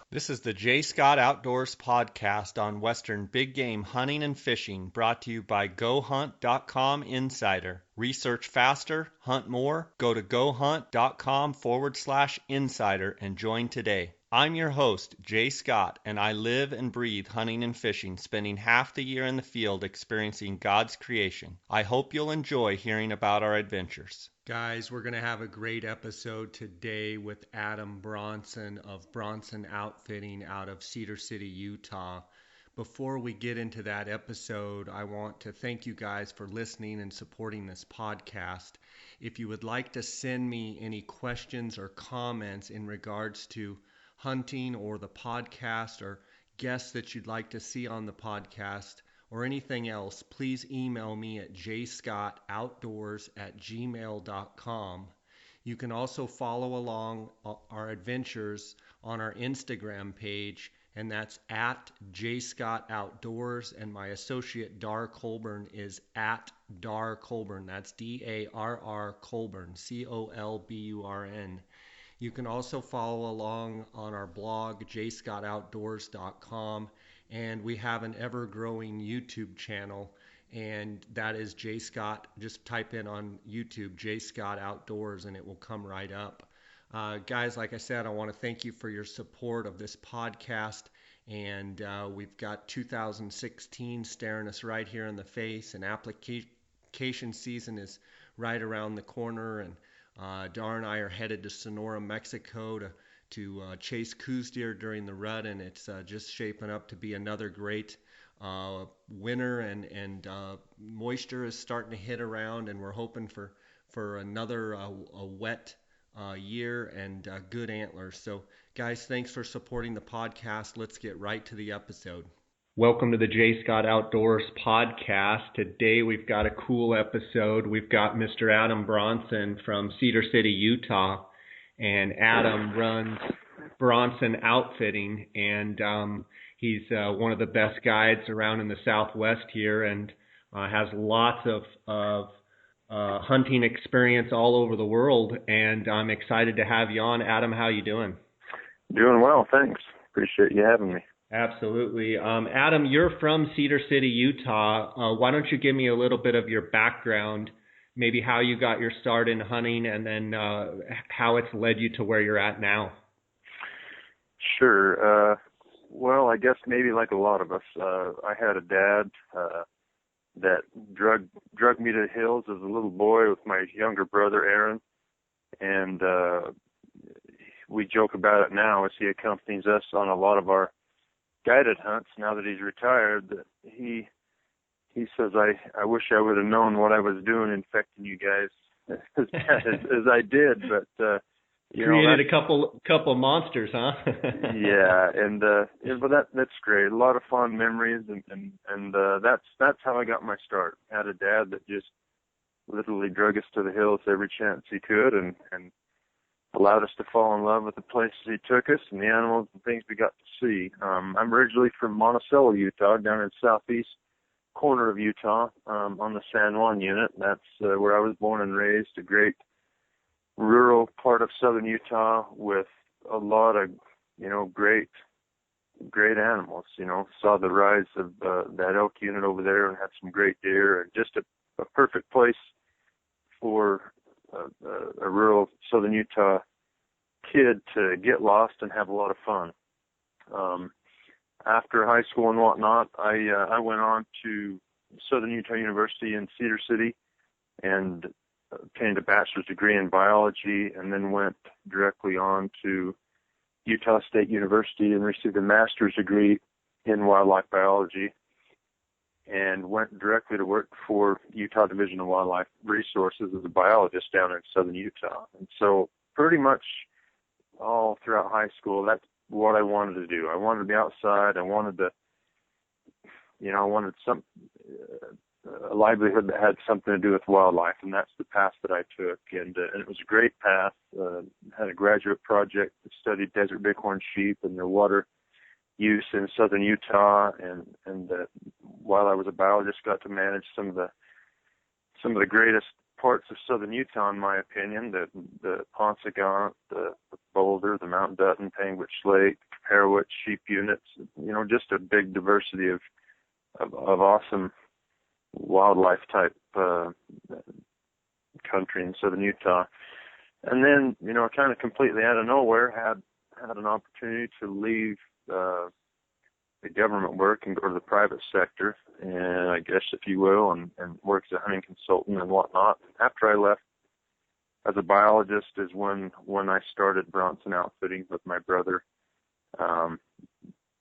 This is the J. Scott Outdoors podcast on Western big game hunting and fishing, brought to you by GoHunt.com Insider. Research faster, hunt more. Go to GoHunt.com/insider and join today. I'm your host, Jay Scott, and I live and breathe hunting and fishing, spending half the year in the field experiencing God's creation. I hope you'll enjoy hearing about our adventures. Guys, we're going to have a great episode today with Adam Bronson of Bronson Outfitting out of Cedar City, Utah. Before we get into that episode, I want to thank you guys for listening and supporting this podcast. If you would like to send me any questions or comments in regards to hunting or the podcast or guests that you'd like to see on the podcast or anything else, please email me at jscottoutdoors@gmail.com. You can also follow along our adventures on our Instagram page, and that's at jscottoutdoors, and my associate Dar Colburn is at Dar Colburn. That's DARR Colburn, COLBURN. You can also follow along on our blog, jscottoutdoors.com, and we have an ever-growing YouTube channel, and that is J. Scott. Just type in on YouTube, J. Scott Outdoors, and it will come right up. Guys, like I said, I want to thank you for your support of this podcast, and we've got 2016 staring us right here in the face, and application season is right around the corner, and Dar and I are headed to Sonora, Mexico to chase Coues deer during the rut, and it's just shaping up to be another great winter, and moisture is starting to hit around, and we're hoping for another wet year and good antlers. So guys, thanks for supporting the podcast. Let's get right to the episode. Welcome to the J. Scott Outdoors podcast. Today we've got a cool episode. We've got Mr. Adam Bronson from Cedar City, Utah, and Adam runs Bronson Outfitting, and he's one of the best guides around in the Southwest here, and has lots of hunting experience all over the world, and I'm excited to have you on. Adam, how you doing? Doing well, thanks. Appreciate you having me. Absolutely. Adam, you're from Cedar City, Utah. Why don't you give me a little bit of your background, maybe how you got your start in hunting, and then how it's led you to where you're at now? Sure. Well, I guess maybe like a lot of us, I had a dad that drug me to the hills as a little boy with my younger brother, Aaron, and we joke about it now as he accompanies us on a lot of our guided hunts now that he's retired. That he says, I wish I would have known what I was doing infecting you guys as bad as I did, but created a couple monsters, huh? Yeah, but that's great. A lot of fond memories, and that's how I got my start. I had a dad that just literally drug us to the hills every chance he could, and allowed us to fall in love with the places he took us and the animals and things we got to see. I'm originally from Monticello, Utah, down in the southeast corner of Utah, on the San Juan unit. That's where I was born and raised, a great rural part of southern Utah with a lot of, great animals. Saw the rise of that elk unit over there and had some great deer, and just a perfect place for a rural southern Utah kid to get lost and have a lot of fun. After high school and whatnot, I went on to Southern Utah University in Cedar City and obtained a bachelor's degree in biology, and then went directly on to Utah State University and received a master's degree in wildlife biology, and went directly to work for Utah Division of Wildlife Resources as a biologist down in southern Utah. And so pretty much all throughout high school, that's what I wanted to do. I wanted to be outside. I wanted to, I wanted a livelihood that had something to do with wildlife, and that's the path that I took. And it was a great path. Had a graduate project that studied desert bighorn sheep and their water use in southern Utah, and while I was a biologist, got to manage some of the greatest parts of southern Utah, in my opinion, the Paunsaugunt, the Boulder, the Mount Dutton, Panguitch Lake, Comparowitch sheep units, just a big diversity of awesome wildlife type country in southern Utah. And then, kind of completely out of nowhere, had an opportunity to leave the government work and go to the private sector, and I guess, if you will, and work as a hunting consultant and whatnot. After I left as a biologist is when I started Bronson Outfitting with my brother,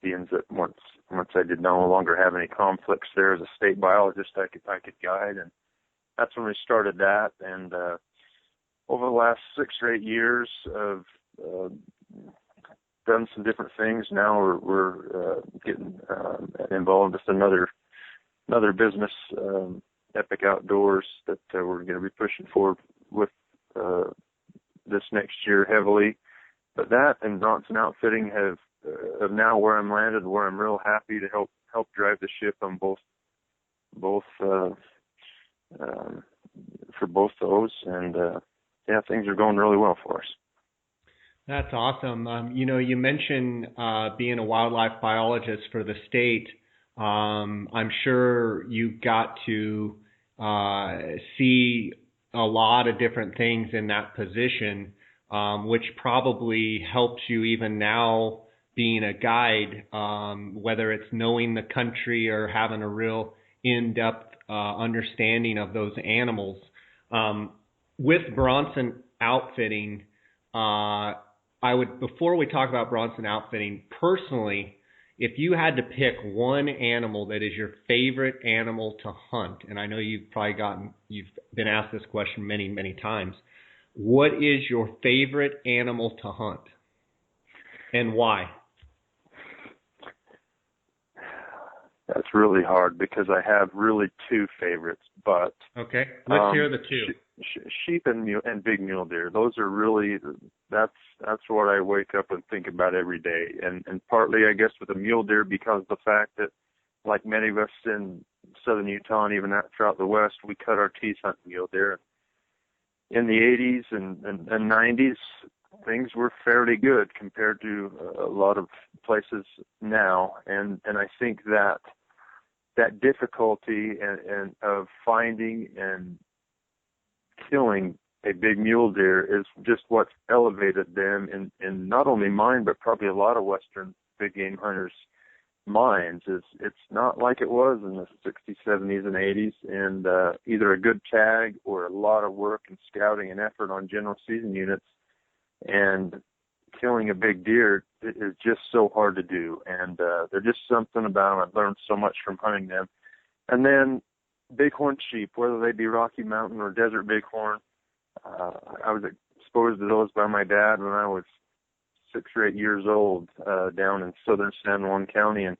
being that once I did no longer have any conflicts there as a state biologist, I could guide, and that's when we started that. And over the last 6 or 8 years of done some different things. Now we're getting involved with another business, Epic Outdoors, that we're going to be pushing forward with this next year heavily. But that and Bronson Outfitting have now where I'm landed, where I'm real happy to help drive the ship on both for both those, and things are going really well for us. That's awesome. You mentioned being a wildlife biologist for the state. I'm sure you got to see a lot of different things in that position, which probably helps you even now being a guide, whether it's knowing the country or having a real in-depth understanding of those animals. With Bronson Outfitting, before we talk about Bronson Outfitting, personally, if you had to pick one animal that is your favorite animal to hunt, and I know you've been asked this question many, many times, what is your favorite animal to hunt and why? That's really hard because I have really 2 favorites, but okay, let's hear the 2. Sheep and big mule deer. Those are really, that's what I wake up and think about every day. And partly, I guess, with the mule deer because of the fact that, like many of us in southern Utah and even throughout the West, we cut our teeth hunting mule deer. In the 80s and 90s, things were fairly good compared to a lot of places now. And I think that difficulty and of finding and killing a big mule deer is just what's elevated them in not only mine, but probably a lot of Western big game hunters' minds. It's not like it was in the 60s, 70s, and 80s, and either a good tag or a lot of work and scouting and effort on general season units. And killing a big deer is just so hard to do, and there's just something about them. I've learned so much from hunting them. And then Bighorn sheep, whether they be Rocky Mountain or Desert Bighorn, I was exposed to those by my dad when I was 6 or 8 years old down in southern San Juan County, and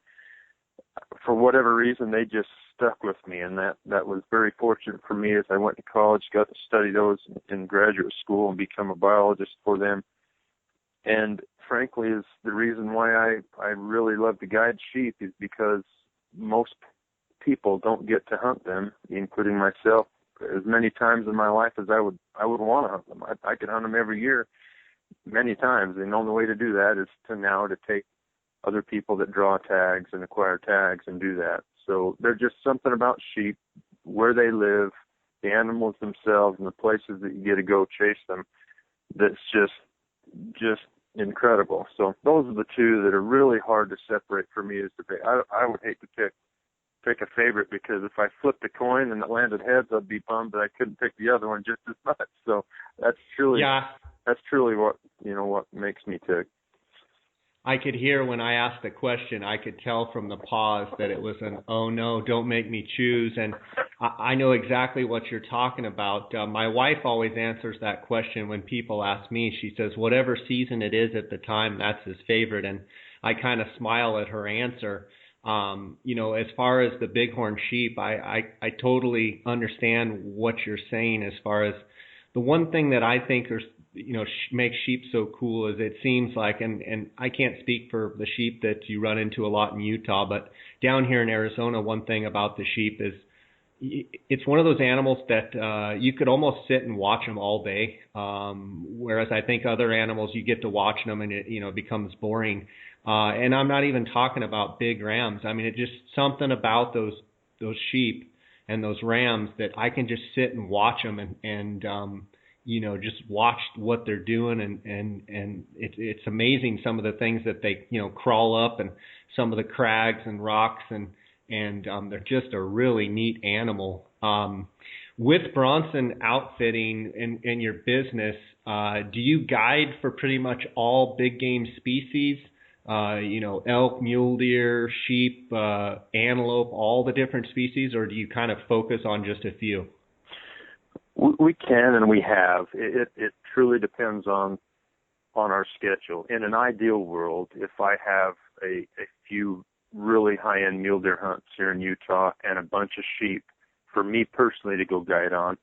for whatever reason they just stuck with me, and that was very fortunate for me as I went to college, got to study those in graduate school and become a biologist for them. And frankly, is the reason why I really love to guide sheep is because most people don't get to hunt them, including myself, as many times in my life as I would want to hunt them. I could hunt them every year many times, and the only way to do that is to take other people that draw tags and acquire tags and do that. So there's just something about sheep, where they live, the animals themselves, and the places that you get to go chase them, that's just incredible. So those are the 2 that are really hard to separate for me. I would hate to pick a favorite, because if I flipped a coin and it landed heads, I'd be bummed that I couldn't pick the other one just as much. So that's truly what makes me tick. I could hear when I asked the question, I could tell from the pause that it was an, oh no, don't make me choose. And I know exactly what you're talking about. My wife always answers that question when people ask me. She says, whatever season it is at the time, that's his favorite. And I kind of smile at her answer. As far as the Bighorn sheep, I totally understand what you're saying as far as the one thing that I think makes sheep so cool is it seems like, and I can't speak for the sheep that you run into a lot in Utah, but down here in Arizona, one thing about the sheep is it's one of those animals that you could almost sit and watch them all day. Whereas I think other animals, you get to watch them and it becomes boring. And I'm not even talking about big rams. I mean, it just something about those sheep and those rams that I can just sit and watch them and just watch what they're doing. And it's amazing some of the things that they, crawl up and some of the crags and rocks and they're just a really neat animal. With Bronson Outfitting in your business, do you guide for pretty much all big game species? Elk, mule deer, sheep, antelope, all the different species, or do you kind of focus on just a few? We can and we have. It truly depends on our schedule. In an ideal world, if I have a few really high-end mule deer hunts here in Utah and a bunch of sheep for me personally to go guide on,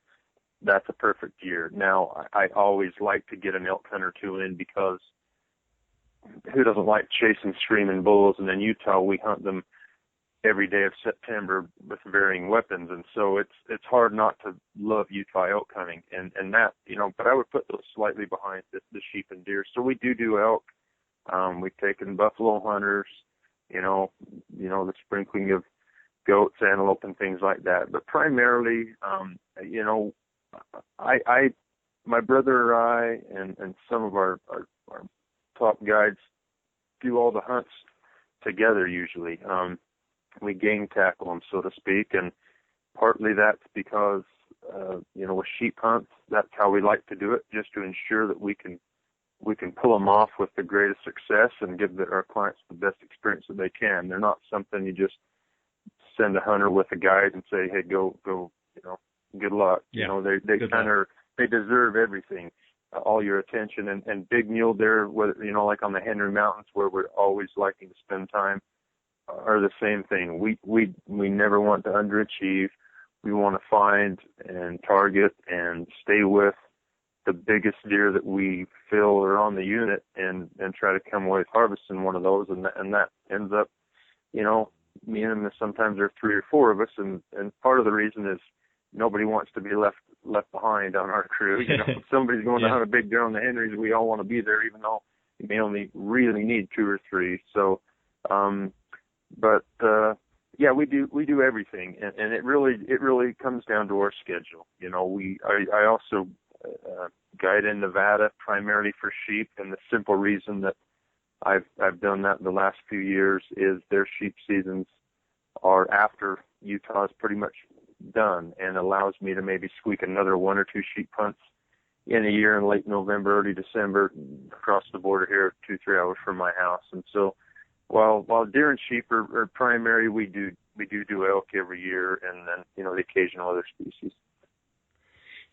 that's a perfect year. Now, I always like to get an elk hunt or two in because who doesn't like chasing screaming bulls? And in Utah, we hunt them every day of September with varying weapons. And so it's hard not to love Utah elk hunting. And that, but I would put those slightly behind the sheep and deer. So we do elk. We've taken buffalo hunters, the sprinkling of goats, antelope, and things like that. But primarily, my brother and I and some of our top guides do all the hunts together usually. We gang tackle them, so to speak, and partly that's because, with sheep hunts, that's how we like to do it, just to ensure that we can pull them off with the greatest success and give our clients the best experience that they can. They're not something you just send a hunter with a guide and say, hey, go, good luck. Yeah. They deserve everything, all your attention. And big mule deer, whether, like on the Henry Mountains where we're always liking to spend time, are the same thing. We never want to underachieve. We want to find and target and stay with the biggest deer that we feel are on the unit and try to come away with harvesting one of those. And that ends up, me and them, sometimes there are 3 or 4 of us. And part of the reason is nobody wants to be left behind on our crew. If somebody's going to hunt a big deer on the Henrys, we all want to be there, even though you may only really need 2 or 3. So, we do everything, and it really comes down to our schedule. I also guide in Nevada primarily for sheep, and the simple reason that I've done that in the last few years is their sheep seasons are after Utah is pretty much done, and allows me to maybe squeak another 1 or 2 sheep hunts in a year in late November, early December, across the border here, 2-3 hours from my house. And so, while deer and sheep are primary, we do elk every year, and then the occasional other species.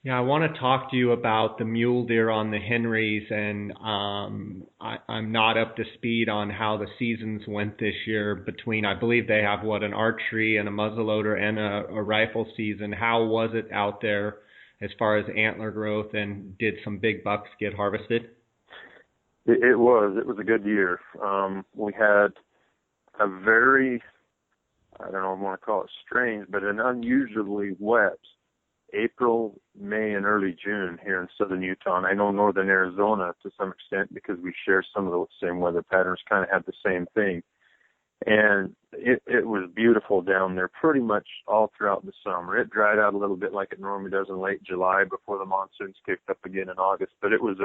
Yeah, I want to talk to you about the mule deer on the Henrys, and I'm not up to speed on how the seasons went this year between, I believe they have, an archery and a muzzleloader and a rifle season. How was it out there as far as antler growth, and did some big bucks get harvested? It was a good year. We had a very, I don't know if I want to call it strange, but an unusually wet April, May, and early June here in southern Utah. And I know northern Arizona to some extent, because we share some of those same weather patterns, kind of had the same thing. And it was beautiful down there pretty much all throughout the summer. It dried out a little bit like it normally does in late July before the monsoons kicked up again in August. But it was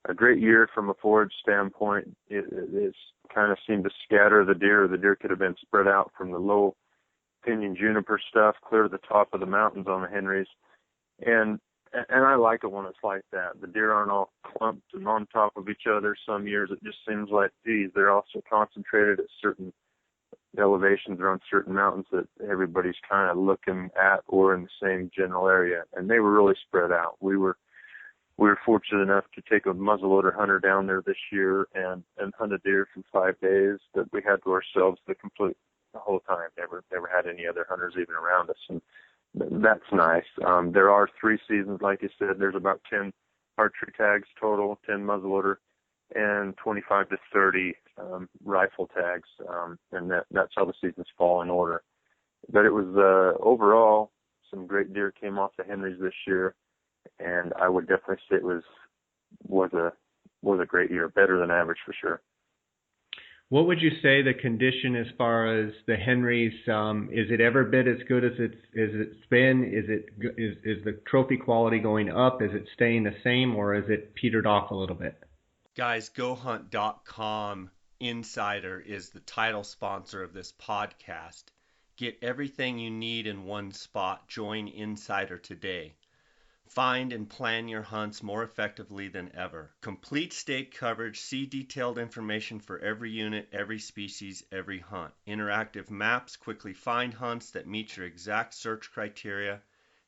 a great year from a forage standpoint. It kind of seemed to scatter the deer. The deer could have been spread out from the low pinyon juniper stuff clear to the top of the mountains on the Henrys. And I like it when it's like that. The deer aren't all clumped and on top of each other. Some years it just seems like, geez, they're also concentrated at certain elevations or on certain mountains that everybody's kind of looking at or in the same general area. And they were really spread out. We were fortunate enough to take a muzzleloader hunter down there this year and hunt a deer for 5 days that we had to ourselves the whole time. Never had any other hunters even around us, and that's nice. There are 3 seasons, like you said. There's about 10 archery tags total, 10 muzzleloader, and 25 to 30 rifle tags, and that's how the seasons fall in order. But it was overall some great deer came off the Henrys this year, and I would definitely say it was a great year, better than average for sure. What would you say the condition as far as the Henrys? Is it ever been as good as it's been? Is the trophy quality going up? Is it staying the same, or is it petered off a little bit? Guys, GoHunt.com Insider is the title sponsor of this podcast. Get everything you need in one spot. Join Insider today. Find and plan your hunts more effectively than ever. Complete state coverage. See detailed information for every unit, every species, every hunt. Interactive maps. Quickly find hunts that meet your exact search criteria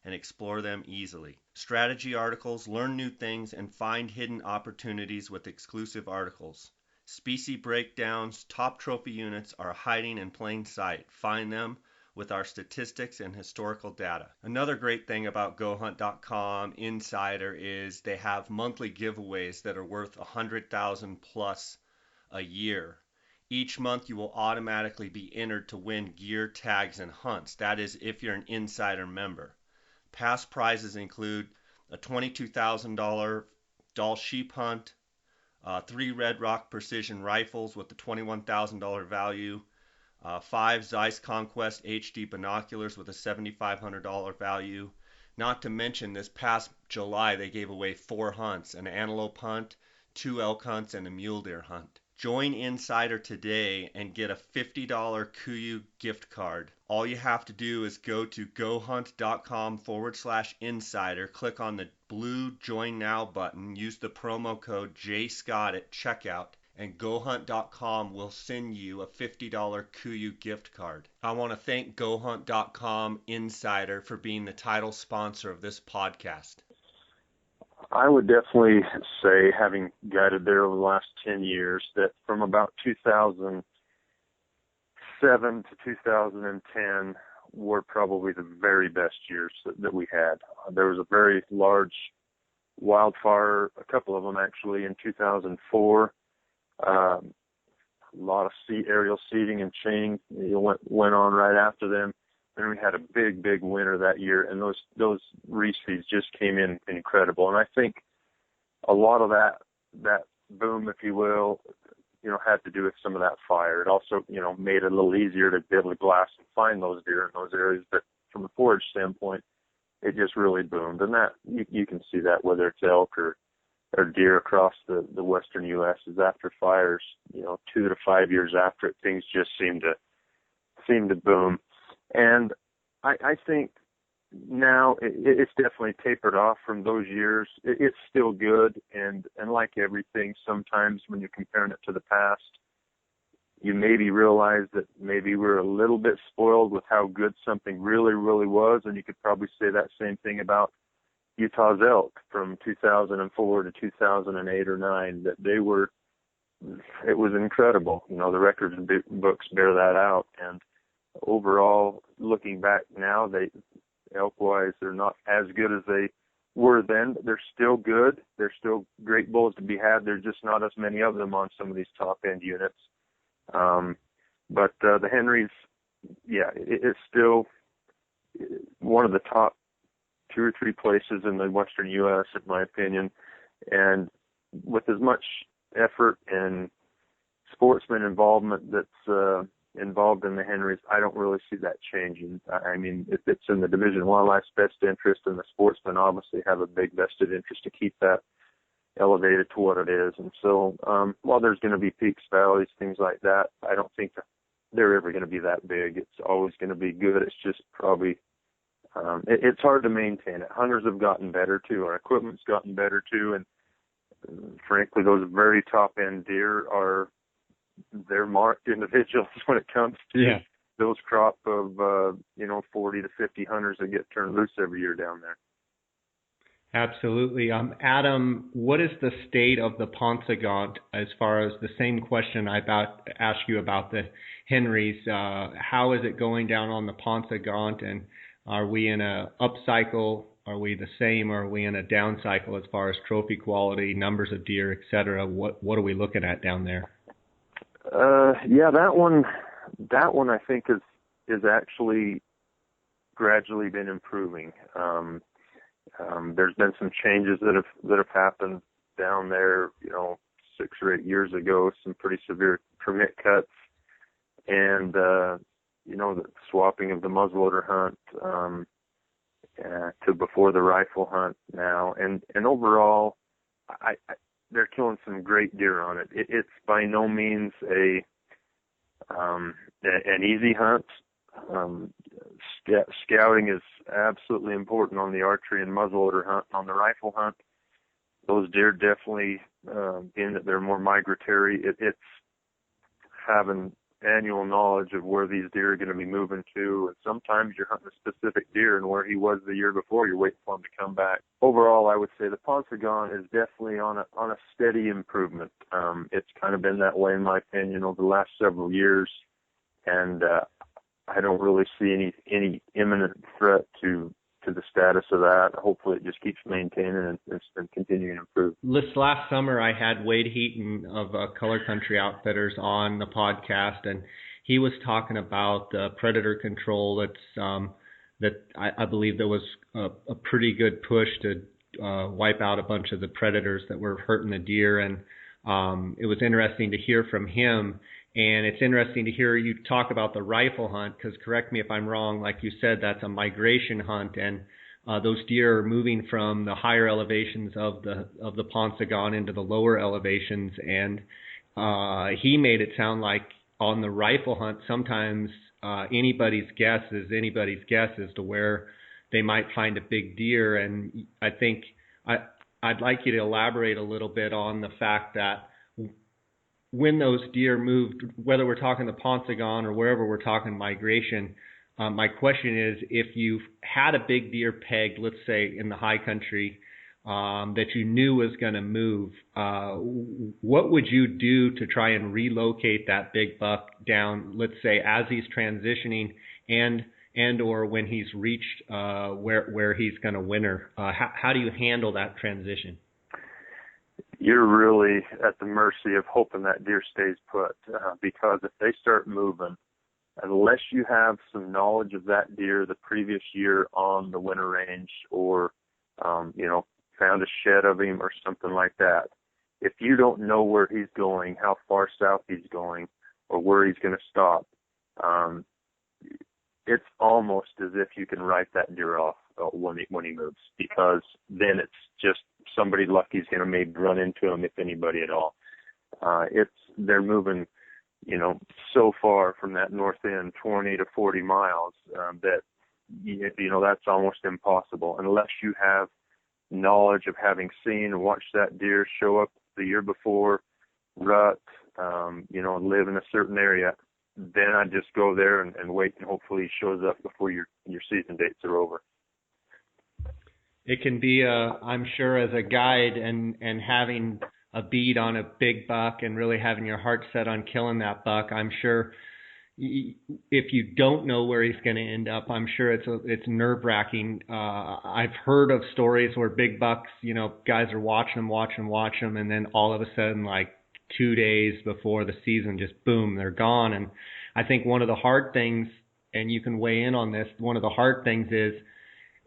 and explore them easily. Strategy articles. Learn new things and find hidden opportunities with exclusive articles. Species breakdowns. Top trophy units are hiding in plain sight. Find them with our statistics and historical data. Another great thing about GoHunt.com Insider is they have monthly giveaways that are worth $100,000 plus a year. Each month you will automatically be entered to win gear, tags, and hunts. That is if you're an Insider member. Past prizes include a $22,000 Dall sheep hunt, 3 Red Rock precision rifles with a $21,000 value, 5 Zeiss Conquest HD binoculars with a $7,500 value. Not to mention this past July they gave away 4 hunts, an antelope hunt, 2 elk hunts, and a mule deer hunt. Join Insider today and get a $50 KUIU gift card. All you have to do is go to gohunt.com/insider, click on the blue Join Now button, use the promo code JScott at checkout, and GoHunt.com will send you a $50 KUIU gift card. I want to thank GoHunt.com Insider for being the title sponsor of this podcast. I would definitely say, having guided there over the last 10 years, that from about 2007 to 2010 were probably the very best years that we had. There was a very large wildfire, a couple of them actually, in 2004. A lot of aerial seeding and chaining went on right after them. And we had a big winter that year, and those reseeds just came in incredible. And I think a lot of that boom, if you will, had to do with some of that fire. It also, made it a little easier to be able to glass and find those deer in those areas. But from a forage standpoint, it just really boomed. And that you can see that whether it's elk or deer across the western U.S. is after fires, 2 to 5 years after it, things just seem to boom. And I think now it's definitely tapered off from those years. It's still good, and like everything, sometimes when you're comparing it to the past, you maybe realize that maybe we're a little bit spoiled with how good something really, really was, and you could probably say that same thing about Utah's elk from 2004 to 2008 or 9, that it was incredible. The records and books bear that out, and overall, looking back now, elk-wise, they're not as good as they were then, but they're still good. They're still great bulls to be had. There's just not as many of them on some of these top-end units. But the Henrys, it's still one of the top 2 or 3 places in the western U.S., in my opinion. And with as much effort and sportsman involvement that's involved in the Henrys, I don't really see that changing. I mean, it's in the Division of Wildlife's best interest, and the sportsmen obviously have a big vested interest to keep that elevated to what it is. And so while there's going to be peaks, valleys, things like that, I don't think they're ever going to be that big. It's always going to be good. It's just probably it's hard to maintain it. Hunters have gotten better too. Our equipment's gotten better too, and frankly, those very top-end deer they're marked individuals when it comes to those crop of 40 to 50 hunters that get turned loose every year down there. Absolutely. Adam, what is the state of the Paunsaugunt as far as the same question I asked you about the Henrys? How is it going down on the Paunsaugunt, and are we in a up cycle? Are we the same, or are we in a down cycle as far as trophy quality, numbers of deer, et cetera? What are we looking at down there? That one I think is actually gradually been improving. There's been some changes that have happened down there, 6 or 8 years ago, some pretty severe permit cuts, and the swapping of the muzzleloader hunt to before the rifle hunt now, and overall, they're killing some great deer on it. It's by no means an easy hunt. Scouting is absolutely important on the archery and muzzleloader hunt. On the rifle hunt, those deer definitely, being that they're more migratory, it's having annual knowledge of where these deer are going to be moving to, and sometimes you're hunting a specific deer and where he was the year before, you're waiting for him to come back. Overall, I would say the Paunsaugunt is definitely on a steady improvement. It's kind of been that way, in my opinion, over the last several years, and I don't really see any imminent threat to the status of that. Hopefully it just keeps maintaining and continuing to improve. This last summer I had Wade Heaton of Color Country Outfitters on the podcast, and he was talking about predator control. That I believe there was a pretty good push to wipe out a bunch of the predators that were hurting the deer, and it was interesting to hear from him. And it's interesting to hear you talk about the rifle hunt, because correct me if I'm wrong, like you said, that's a migration hunt, and those deer are moving from the higher elevations of the Paunsaugunt into the lower elevations. And he made it sound like on the rifle hunt, sometimes anybody's guess as to where they might find a big deer. And I think I'd like you to elaborate a little bit on the fact that when those deer moved, whether we're talking the Paunsaugunt or wherever we're talking migration, my question is, if you had a big deer pegged, let's say in the high country, that you knew was going to move, what would you do to try and relocate that big buck down, let's say, as he's transitioning and or when he's reached where he's going to winter? How do you handle that transition? You're really at the mercy of hoping that deer stays put, because if they start moving, unless you have some knowledge of that deer the previous year on the winter range, or found a shed of him or something like that, if you don't know where he's going, how far south he's going, or where he's going to stop, it's almost as if you can write that deer off when he moves, because then it's just somebody lucky is going to maybe run into him, if anybody at all. They're moving, so far from that north end, 20 to 40 miles, that that's almost impossible unless you have knowledge of having seen and watched that deer show up the year before, rut, live in a certain area. Then I just go there and wait, and hopefully he shows up before your season dates are over. It can be, I'm sure, as a guide and having a bead on a big buck and really having your heart set on killing that buck, I'm sure if you don't know where he's going to end up, I'm sure it's nerve-wracking. I've heard of stories where big bucks, guys are watching them, and then all of a sudden, like 2 days before the season, just boom, they're gone. And I think one of the hard things, and you can weigh in on this, one of the hard things is,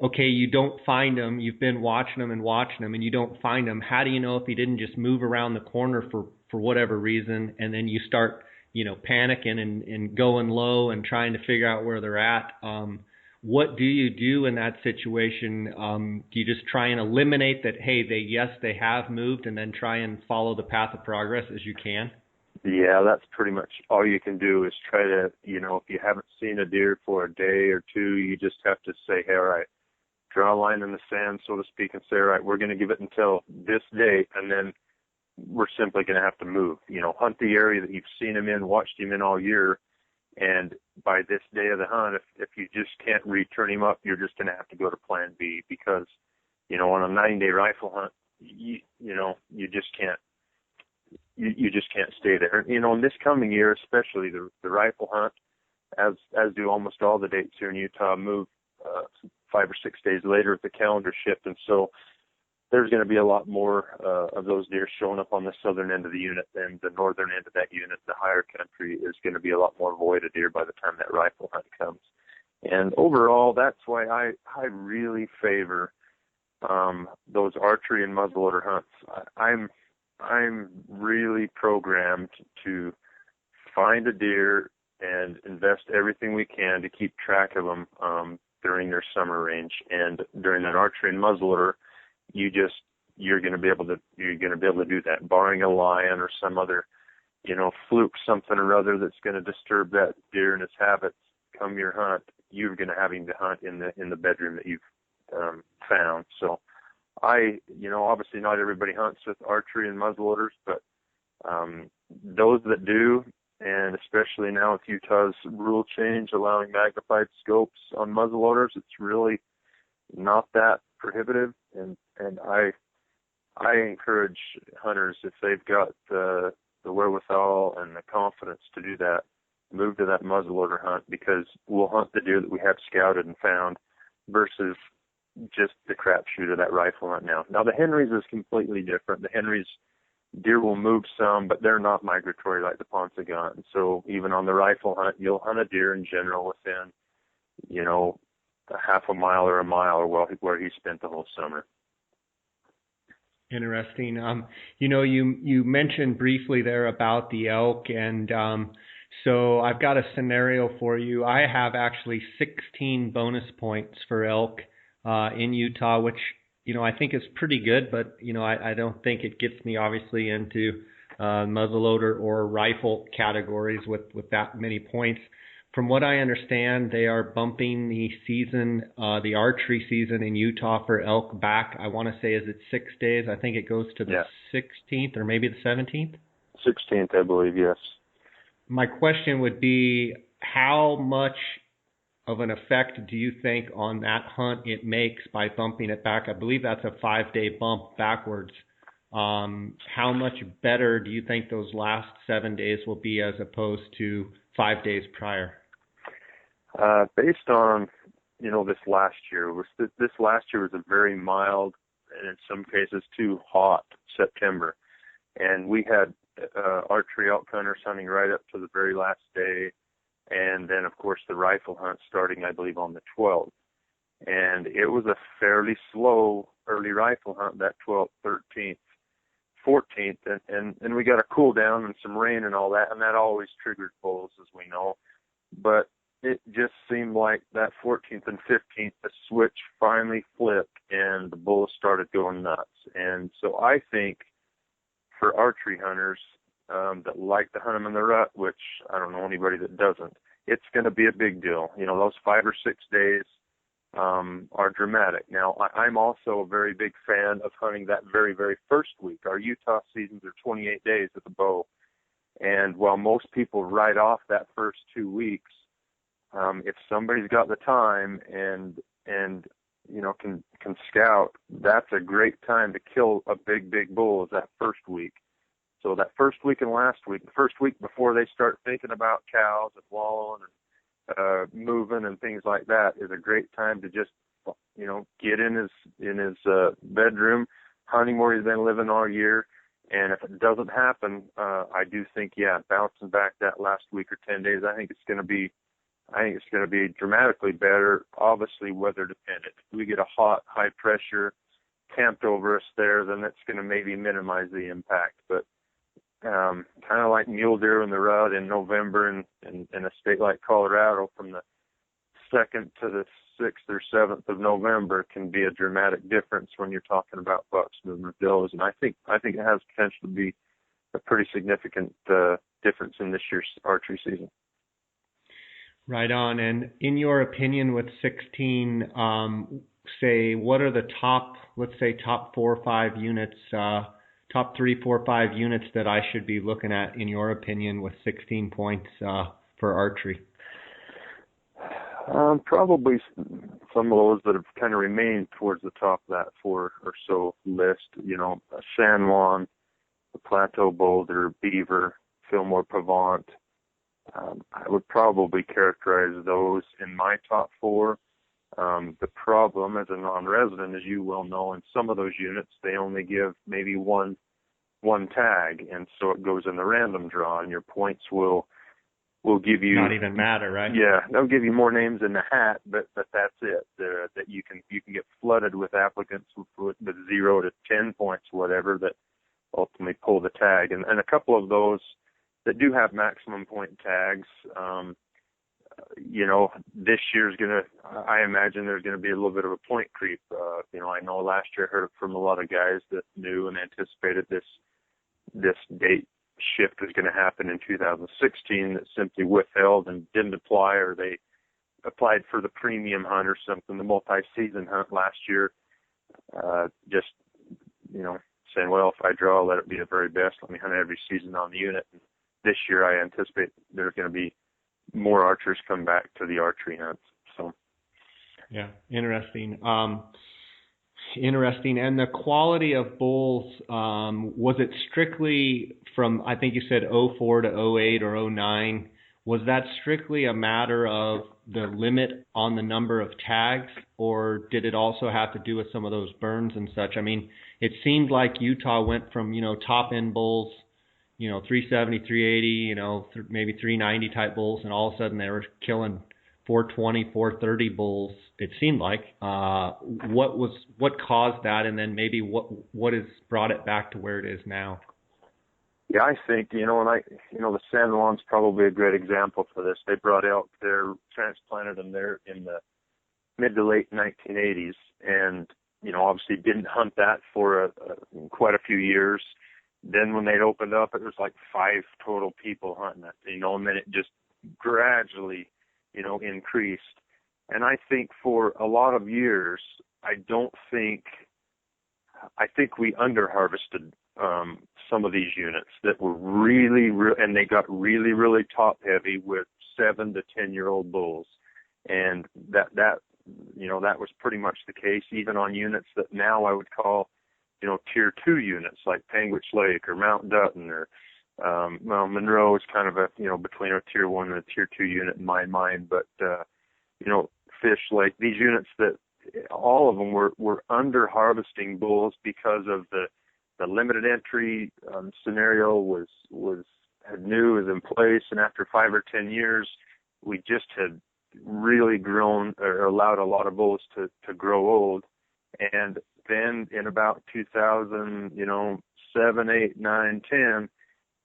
okay, you don't find him, you've been watching him, and you don't find him. How do you know if he didn't just move around the corner for whatever reason, and then you start, panicking and going low and trying to figure out where they're at? What do you do in that situation? Do you just try and eliminate that, hey, they have moved, and then try and follow the path of progress as you can? Yeah, that's pretty much all you can do, is try to, if you haven't seen a deer for a day or two, you just have to say, hey, all right, draw a line in the sand, so to speak, and say, all right, we're going to give it until this date, and then we're simply going to have to move. Hunt the area that you've seen him in, watched him in all year, and by this day of the hunt, if you just can't return him up, you're just going to have to go to plan B, because, on a 9-day rifle hunt, you just can't. You just can't stay there. In this coming year, especially the rifle hunt, as do almost all the dates here in Utah, move 5 or 6 days later at the calendar shift, and so there's going to be a lot more of those deer showing up on the southern end of the unit than the northern end of that unit. The higher country is going to be a lot more void of deer by the time that rifle hunt comes. And overall, that's why I really favor those archery and muzzleloader hunts. I'm really programmed to find a deer and invest everything we can to keep track of them during their summer range. And during that archery and muzzleloader, you're going to be able to do that, barring a lion or some other, fluke something or other that's going to disturb that deer and its habits. Come your hunt, you're going to having to hunt in the bedroom that you've found. So obviously not everybody hunts with archery and muzzleloaders, but those that do, and especially now with Utah's rule change allowing magnified scopes on muzzleloaders, it's really not that prohibitive. And I encourage hunters, if they've got the wherewithal and the confidence to do that, move to that muzzleloader hunt, because we'll hunt the deer that we have scouted and found versus just the crapshoot of that rifle hunt now. Now, the Henrys is completely different. The Henrys, deer will move some, but they're not migratory like the Paunsaugunt. So even on the rifle hunt, you'll hunt a deer in general within, a half a mile or a mile or where he spent the whole summer. Interesting. You mentioned briefly there about the elk, and so I've got a scenario for you. I have actually 16 bonus points for elk in Utah, which I think is pretty good, but I don't think it gets me obviously into muzzleloader or rifle categories with that many points. From what I understand, they are bumping the season, the archery season in Utah for elk back. I want to say, is it 6 days? I think it goes to the 16th or maybe the 17th? 16th, I believe, yes. My question would be, how much of an effect do you think on that hunt it makes by bumping it back? I believe that's a 5-day bump backwards. How much better do you think those last 7 days will be as opposed to 5 days prior? Based on, this last year, this last year was a very mild and in some cases too hot September. And we had archery elk hunters hunting right up to the very last day. And then, of course, the rifle hunt starting, I believe, on the 12th. And it was a fairly slow early rifle hunt, that 12th, 13th, 14th. And we got a cool down and some rain and all that, and that always triggered bulls, as we know. But it just seemed like that 14th and 15th, the switch finally flipped, and the bulls started going nuts. And so I think for archery hunters that like to hunt them in the rut, which I don't know anybody that doesn't, it's going to be a big deal. Those 5 or 6 days are dramatic. Now, I'm also a very big fan of hunting that very, very first week. Our Utah seasons are 28 days with a bow. And while most people write off that first 2 weeks, if somebody's got the time and can scout, that's a great time to kill a big bull, is that first week. So that first week and last week, the first week before they start thinking about cows and wallowing and moving and things like that, is a great time to just, get in his bedroom, hunting where he's been living all year. And if it doesn't happen, I do think, bouncing back that last week or 10 days, I think it's going to be dramatically better, obviously weather dependent. If we get a hot, high pressure camped over us there, then that's going to maybe minimize the impact. But kind of like mule deer in the rut in November in a state like Colorado, from the 2nd to the 6th or 7th of November can be a dramatic difference when you're talking about bucks moving with does. And I think it has potential to be a pretty significant difference in this year's archery season. Right on. And in your opinion, with 16, say, what are the top 4 or 5 units, top 3, 4, 5 units that I should be looking at, in your opinion, with 16 points for archery? Probably some of those that have kind of remained towards the top of that 4 or so list, San Juan, the Plateau Boulder, Beaver, Fillmore Pavant. I would probably characterize those in my top 4. The problem as a non-resident, as you well know, in some of those units, they only give maybe one tag, and so it goes in the random draw, and your points will will give you not even matter, right? Yeah, they'll give you more names in the hat, but that's it. That you can get flooded with applicants with 0 to 10 points, whatever, that ultimately pull the tag. And a couple of those that do have maximum point tags, this year's I imagine there's gonna be a little bit of a point creep. I know last year I heard from a lot of guys that knew and anticipated this date shift was going to happen in 2016 that simply withheld and didn't apply, or they applied for the premium hunt or something, the multi-season hunt last year, just, saying, well, if I draw, let it be the very best. Let me hunt every season on the unit. And this year I anticipate there's going to be more archers come back to the archery hunts. So, yeah, interesting. Interesting. And the quality of bulls, was it strictly from, I think you said 04 to 08 or 09, was that strictly a matter of the limit on the number of tags, or did it also have to do with some of those burns and such? I mean, it seemed like Utah went from, top end bulls, 370, 380, maybe 390 type bulls, and all of a sudden they were killing 420, 430 bulls. It seemed like. What caused that, and then maybe what has brought it back to where it is now? Yeah, I think, the San Juan's probably a great example for this. They brought out transplanted them there in the mid to late 1980s, and, obviously didn't hunt that for quite a few years. Then when they'd opened up, it was like 5 total people hunting it, and then it just gradually, increased. And I think for a lot of years, I think we under-harvested some of these units that were and they got really, really top-heavy with 7 to 10-year-old bulls. And that was pretty much the case, even on units that now I would call, tier 2 units like Panguitch Lake or Mount Dutton or, Monroe is kind of between a tier 1 and a tier 2 unit in my mind. But, Fish Lake, these units that all of them were under harvesting bulls because of the limited entry scenario was in place. And after 5 or 10 years, we just had really grown or allowed a lot of bulls to grow old. And then in about 2007, 8, 9, 10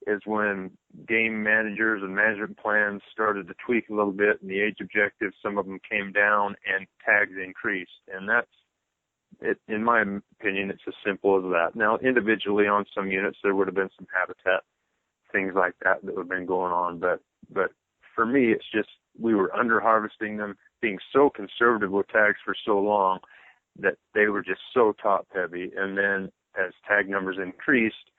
is when game managers and management plans started to tweak a little bit, and the age objectives, some of them came down and tags increased. And that's it. In my opinion, it's as simple as that. Now, individually on some units, there would have been some habitat, things like that would have been going on. But for me, it's just we were under harvesting them, being so conservative with tags for so long that they were just so top heavy. And then as tag numbers increased,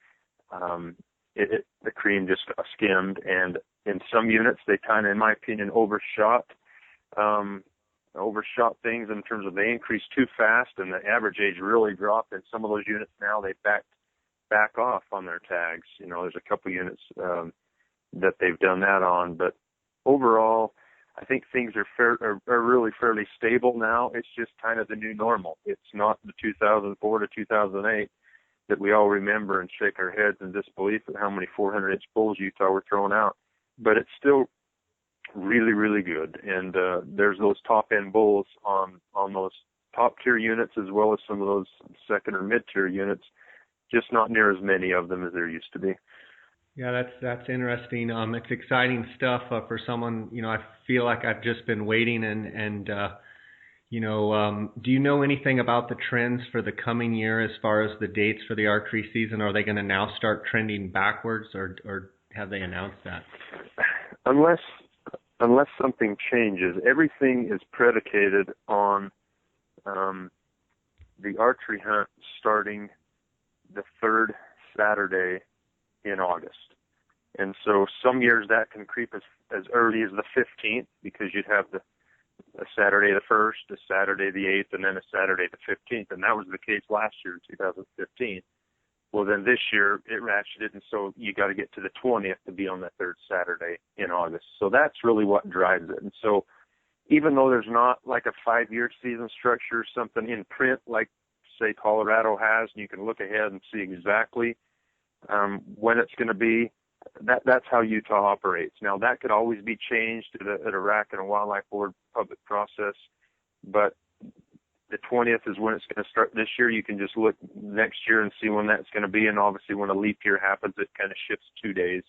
the cream just got skimmed. And in some units, they kind of, in my opinion, overshot things in terms of they increased too fast, and the average age really dropped. In some of those units now, they back off on their tags. There's a couple units that they've done that on, but overall, I think things are really fairly stable now. It's just kind of the new normal. It's not the 2004 to 2008 that we all remember and shake our heads in disbelief at how many 400-inch bulls Utah were throwing out. But it's still really, really good. And there's those top-end bulls on those top-tier units as well as some of those second- or mid-tier units, just not near as many of them as there used to be. Yeah, that's interesting. It's exciting stuff for someone. I feel like I've just been waiting, and do you know anything about the trends for the coming year as far as the dates for the archery season? Are they going to now start trending backwards, or have they announced that? Unless something changes, everything is predicated on the archery hunt starting the 3rd Saturday in August. And so some years that can creep as early as the 15th, because you'd have a Saturday the 1st, a Saturday the 8th, and then a Saturday the 15th. And that was the case last year in 2015. Well, then this year it ratcheted, and so you got to get to the 20th to be on the 3rd Saturday in August. So that's really what drives it. And so even though there's not like a 5-year season structure, something in print like, say, Colorado has, and you can look ahead and see exactly when it's going to be, that's how Utah operates. Now, that could always be changed at a RAC and a Wildlife Board public process, but the 20th is when it's going to start this year. You can just look next year and see when that's going to be, and obviously when a leap year happens, it kind of shifts 2 days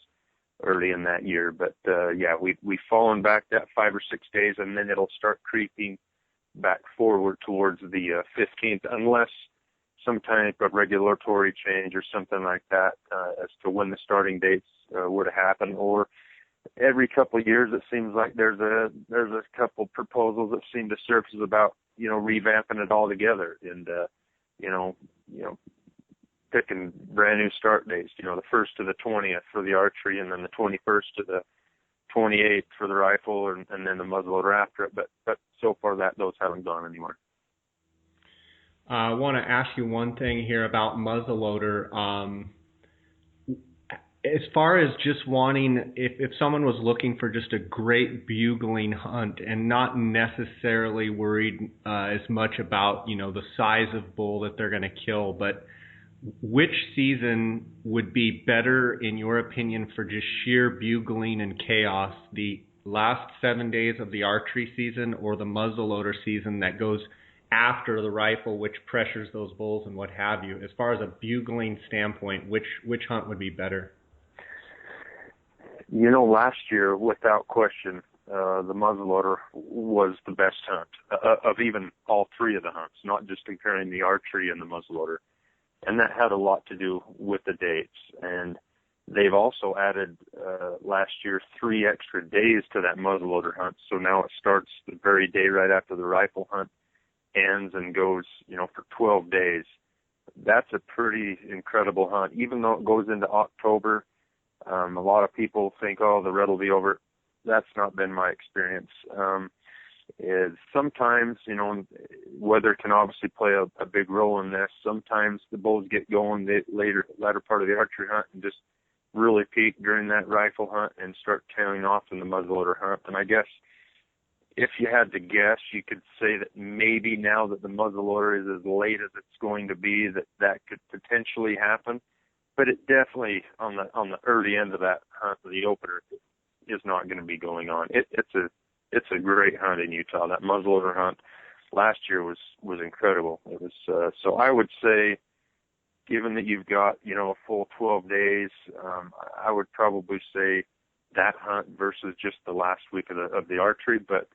early in that year. But yeah, we've fallen back that 5 or 6 days, and then it'll start creeping back forward towards the 15th, unless some type of regulatory change or something like that as to when the starting dates were to happen. Or every couple of years, it seems like there's a couple proposals that seem to surface about revamping it all together and picking brand new start dates. The 1st to the 20th for the archery, and then the 21st to the 28th for the rifle, and then the muzzleloader after it. But so far those haven't gone anywhere. I want to ask you one thing here about muzzleloader. As far as just wanting, if someone was looking for just a great bugling hunt and not necessarily worried as much about, the size of bull that they're going to kill, but which season would be better, in your opinion, for just sheer bugling and chaos? The last 7 days of the archery season, or the muzzleloader season that goes after the rifle, which pressures those bulls and what have you? As far as a bugling standpoint, which hunt would be better? Last year, without question, the muzzleloader was the best hunt of even all three of the hunts, not just comparing the archery and the muzzleloader. And that had a lot to do with the dates. And they've also added last year 3 extra days to that muzzleloader hunt. So now it starts the very day right after the rifle hunt ends and goes, for 12 days. That's a pretty incredible hunt, even though it goes into October. A lot of people think, the rut will be over. That's not been my experience. Is sometimes, weather can obviously play a big role in this. Sometimes the bulls get going the latter part of the archery hunt and just really peak during that rifle hunt and start tailing off in the muzzleloader hunt. And I guess if you had to guess, you could say that maybe now that the muzzleloader is as late as it's going to be, that could potentially happen. But it definitely, on the early end of that hunt, the opener, is not going to be going on. It's a great hunt in Utah. That muzzleloader hunt last year was incredible. It was so I would say, given that you've got a full 12 days, I would probably say that hunt versus just the last week of the archery. But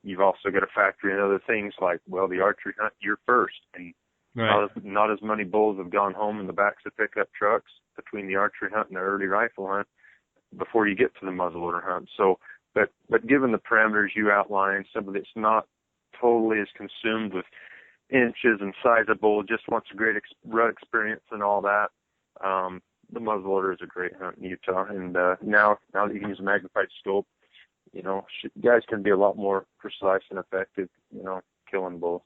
you've also got to factor in other things like, the archery hunt, you're first, and right. Not as many bulls have gone home in the backs of pickup trucks between the archery hunt and the early rifle hunt before you get to the muzzleloader hunt. So, but given the parameters you outlined, somebody that's not totally as consumed with inches and size of bull, just wants a great rut experience and all that, the muzzleloader is a great hunt in Utah. And now that you can use a magnified scope, guys can be a lot more precise and effective, killing bulls.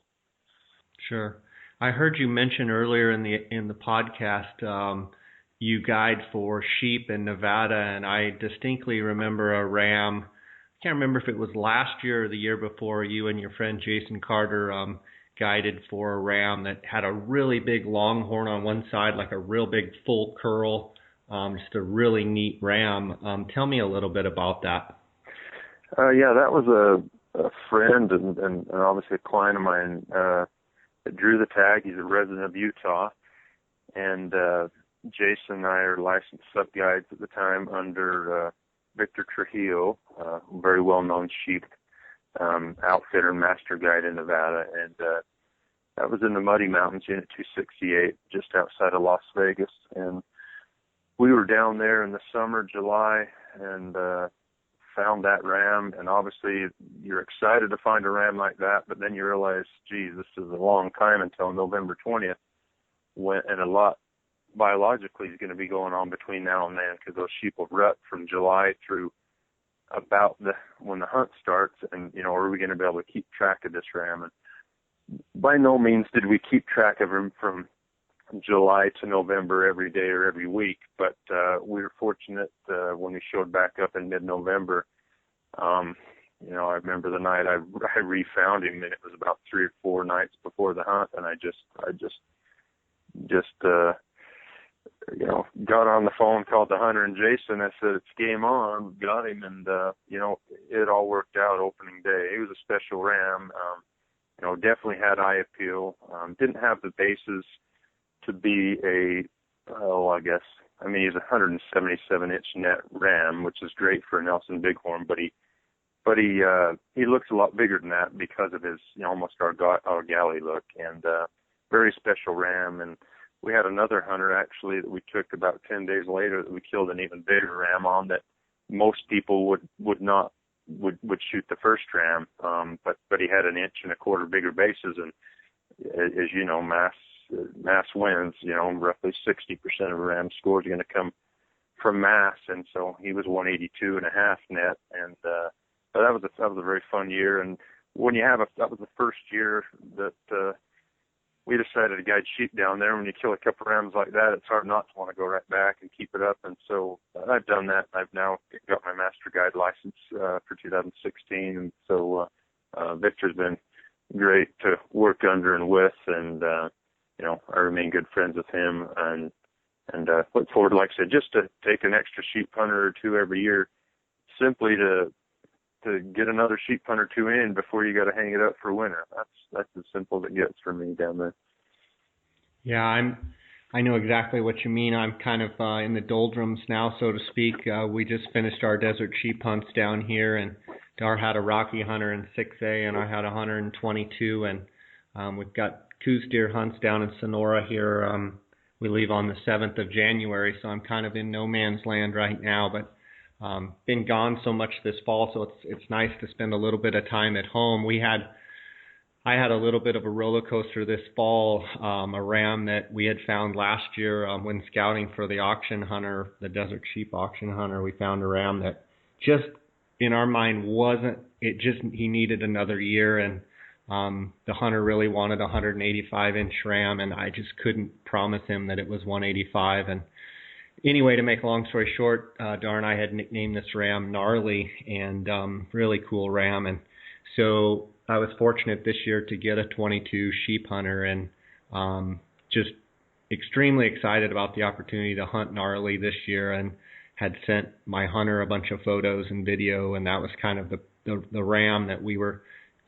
Sure. I heard you mention earlier in the podcast you guide for sheep in Nevada, and I distinctly remember a ram. I can't remember if it was last year or the year before. You and your friend Jason Carter guided for a ram that had a really big longhorn on one side, like a real big full curl, just a really neat ram. Tell me a little bit about that. Yeah, that was a friend and obviously a client of mine that drew the tag. He's a resident of Utah, and Jason and I are licensed sub guides at the time under Victor Trujillo, very well-known sheep outfitter and master guide in Nevada, and that was in the Muddy Mountains, Unit 268, just outside of Las Vegas. And we were down there in the summer, July, and found that ram. And obviously, you're excited to find a ram like that, but then you realize, geez, this is a long time until November 20th, and a lot biologically is going to be going on between now and then, because those sheep will rut from July through about when the hunt starts. And are we going to be able to keep track of this ram? And by no means did we keep track of him from July to November every day or every week, but we were fortunate when we showed back up in mid-November. I remember the night I refound him, and it was about 3 or 4 nights before the hunt, and I just got on the phone, called the hunter and Jason. I said, it's game on. Got him, and it all worked out opening day. He was a special ram. Definitely had eye appeal. Didn't have the bases to be he's a 177-inch net ram, which is great for a Nelson Bighorn, but he looks a lot bigger than that because of his almost our galley look, and very special ram. And we had another hunter actually that we took about 10 days later that we killed an even bigger ram on that most people would shoot the first ram, but he had 1.25 inches bigger bases, and as you know, mass wins. Roughly 60% of a ram score is going to come from mass, and so he was 182.5 net, and that was a very fun year. And when that was the first year that we decided to guide sheep down there. When you kill a couple rams like that, it's hard not to want to go right back and keep it up. And so I've done that. I've now got my master guide license for 2016, and so Victor's been great to work under and with, and I remain good friends with him, and look forward, like I said, just to take an extra sheep hunter or two every year, simply to get another sheep hunt or two in before you got to hang it up for winter. That's as simple as it gets for me down there. Yeah, I know exactly what you mean. I'm kind of in the doldrums now, so to speak. We just finished our desert sheep hunts down here, and Dar had a Rocky hunter in 6A, and I had a hunter in 22, and we've got Coos deer hunts down in Sonora here. We leave on the 7th of January, so I'm kind of in no man's land right now, but been gone so much this fall, so it's nice to spend a little bit of time at home. I had a little bit of a roller coaster this fall. A ram that we had found last year when scouting for the auction hunter, the desert sheep auction hunter. We found a ram that just in our mind he needed another year, and the hunter really wanted a 185-inch ram, and I just couldn't promise him that it was 185. And anyway, to make a long story short, Dar and I had nicknamed this ram Gnarly, and really cool ram. And so I was fortunate this year to get a 22 sheep hunter, and just extremely excited about the opportunity to hunt Gnarly this year, and had sent my hunter a bunch of photos and video, and that was kind of the ram that we were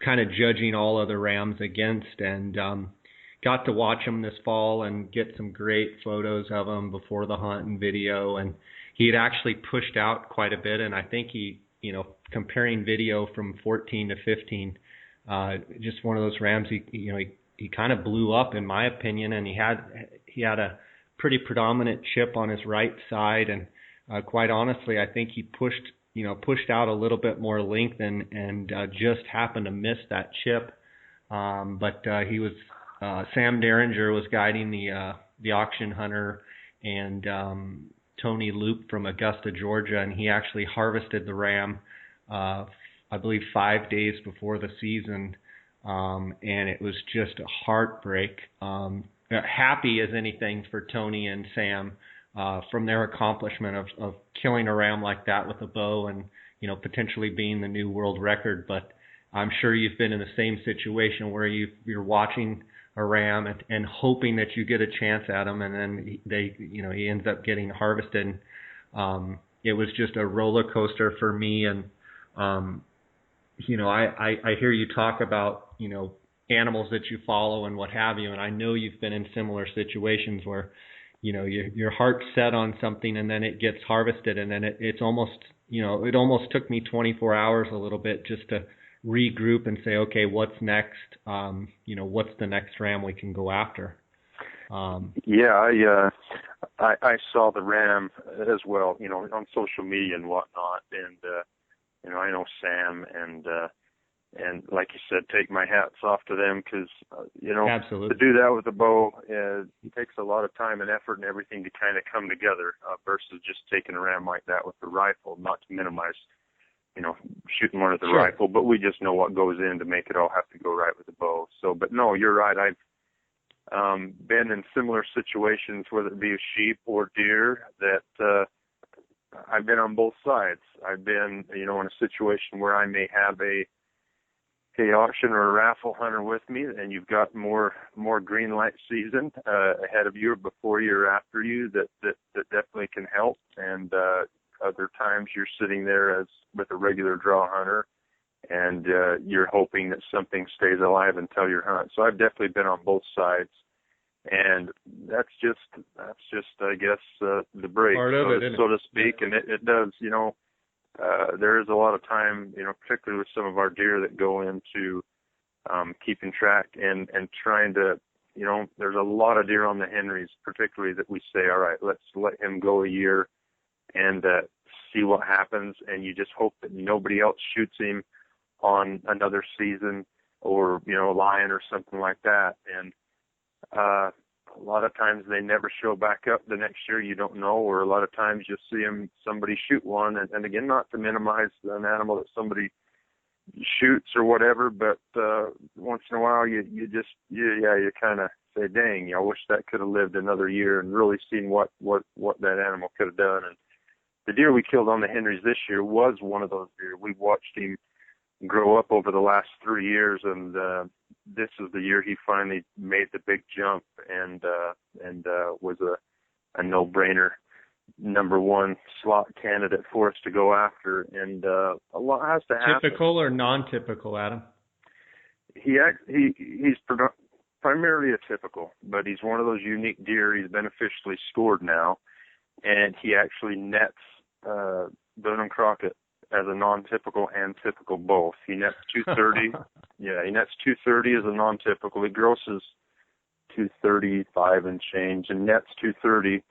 kind of judging all other rams against, and got to watch him this fall and get some great photos of him before the hunt and video. And he had actually pushed out quite a bit, and I think he, comparing video from 14 to 15, just one of those rams, he kind of blew up in my opinion, and he had a pretty predominant chip on his right side, and quite honestly, I think he pushed out a little bit more length and just happened to miss that chip. But he was Sam Derringer was guiding the auction hunter, and Tony Loop from Augusta, Georgia, and he actually harvested the ram, I believe 5 days before the season, and it was just a heartbreak. Happy as anything for Tony and Sam from their accomplishment of killing a ram like that with a bow, and potentially being the new world record. But I'm sure you've been in the same situation where you're watching a ram and hoping that you get a chance at him, and then he ends up getting harvested. It was just a roller coaster for me, and I hear you talk about animals that you follow and what have you, and I know you've been in similar situations where your heart's set on something, and then it gets harvested, and then it's almost it almost took me 24 hours a little bit just to regroup and say, okay, what's next? What's the next ram we can go after? I saw the ram as well, on social media and whatnot, and I know Sam, and like you said, take my hats off to them, because Absolutely. To do that with a bow, it takes a lot of time and effort and everything to kind of come together, versus just taking a ram like that with the rifle. Not to minimize shooting one with the rifle, but we just know what goes in to make it all have to go right with the bow. So, but no, you're right. I've been in similar situations, whether it be a sheep or deer, that I've been on both sides. I've been, in a situation where I may have a auction or a raffle hunter with me, and you've got more green light season ahead of you or before you or after you, that definitely can help. And other times you're sitting there as with a regular draw hunter, and you're hoping that something stays alive until your hunt. So I've definitely been on both sides, and that's just I guess the break, part of it, so to speak. And it does, there is a lot of time, particularly with some of our deer that go into keeping track and trying to, there's a lot of deer on the Henrys, particularly that we say, all right, let's let him go a year and see what happens. And you just hope that nobody else shoots him on another season, or, a lion or something like that. And a lot of times they never show back up the next year. You don't know, or a lot of times you'll see somebody shoot one. And again, not to minimize an animal that somebody shoots or whatever, but once in a while you kind of say, dang, I wish that could have lived another year and really seen what that animal could have done. And the deer we killed on the Henrys this year was one of those deer. We watched him grow up over the last 3 years, and this is the year he finally made the big jump, and was a no-brainer number one slot candidate for us to go after. And a lot has to happen. Typical or non-typical, Adam? He's primarily a typical, but he's one of those unique deer. He's been officially scored now, and he actually nets Boone and Crockett as a non-typical and typical both. He nets 230. Yeah, he nets 230 as a non-typical. He grosses 235 and change and nets 230.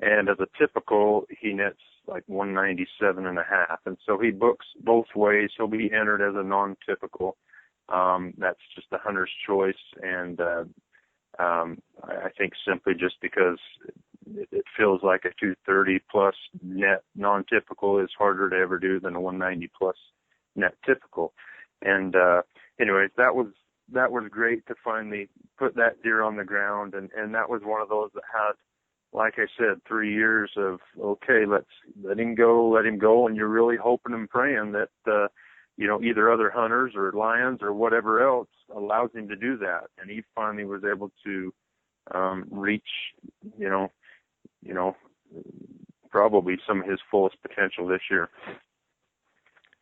And as a typical, he nets like 197 and a half. And so he books both ways. He'll be entered as a non-typical. That's just the hunter's choice. And I think simply just because it feels like a 230 plus net non-typical is harder to ever do than a 190 plus net typical. And anyways, that was great to finally put that deer on the ground. And that was one of those that had, like I said, 3 years of, okay, let's let him go. And you're really hoping and praying that, either other hunters or lions or whatever else allows him to do that. And he finally was able to reach, probably some of his fullest potential this year.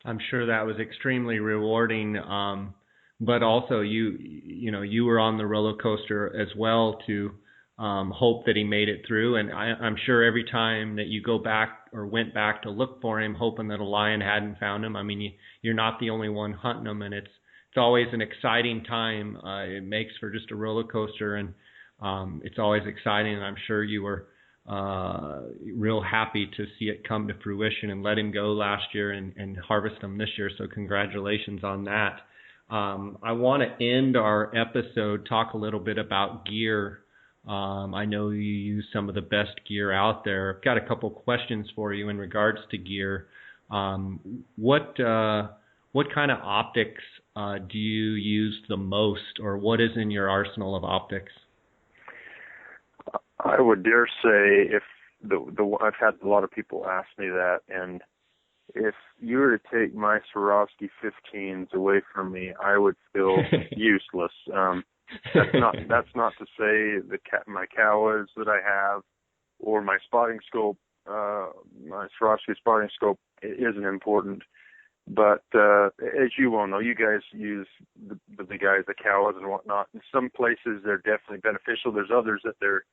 I'm sure that was extremely rewarding. But also you were on the roller coaster as well to hope that he made it through. And I'm sure every time that you go back or went back to look for him, hoping that a lion hadn't found him, I mean, you're not the only one hunting him, and it's always an exciting time. It makes for just a roller coaster, and it's always exciting. And I'm sure you were real happy to see it come to fruition and let him go last year and harvest him this year. So congratulations on that. I want to end our episode, talk a little bit about gear. I know you use some of the best gear out there. I've got a couple questions for you in regards to gear. What kind of optics do you use the most, or what is in your arsenal of optics? I would dare say, if I've had a lot of people ask me that, and if you were to take my Swarovski 15s away from me, I would feel useless. That's not to say my Cowas that I have, or my spotting scope, my Swarovski spotting scope isn't important. But as you well know, you guys use the guys, the Cowas and whatnot. In some places they're definitely beneficial. There's others that they're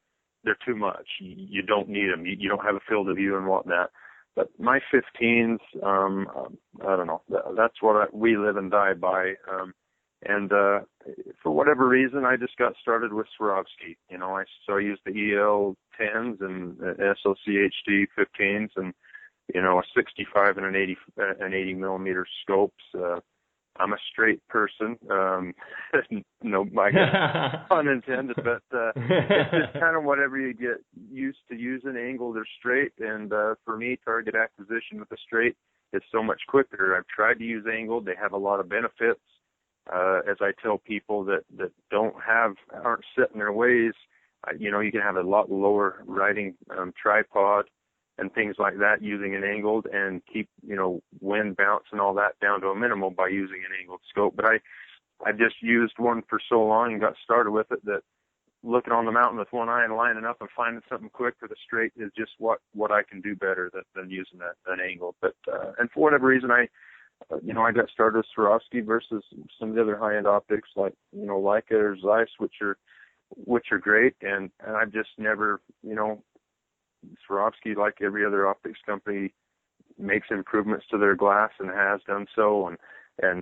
too much. You don't need them. You don't have a field of view and whatnot. But my 15s, I don't know. That's what we live and die by. And for whatever reason, I just got started with Swarovski. So I used the EL 10s and SOC HD 15s, and a 65 and an 80 millimeter scopes. I'm a straight person. No, I guess unintended, but it's just kind of whatever you get used to using, angled or straight. And for me, target acquisition with a straight is so much quicker. I've tried to use angled. They have a lot of benefits. As I tell people that aren't set in their ways, you can have a lot lower riding tripod and things like that using an angled, and keep, wind bounce and all that down to a minimal by using an angled scope. But I just used one for so long and got started with it that looking on the mountain with one eye and lining up and finding something quick for the straight is just what I can do better than using an angle. But and for whatever reason, I got started with Swarovski versus some of the other high-end optics like Leica or Zeiss, which are great, and I've just never, Swarovski, like every other optics company, makes improvements to their glass and has done so, and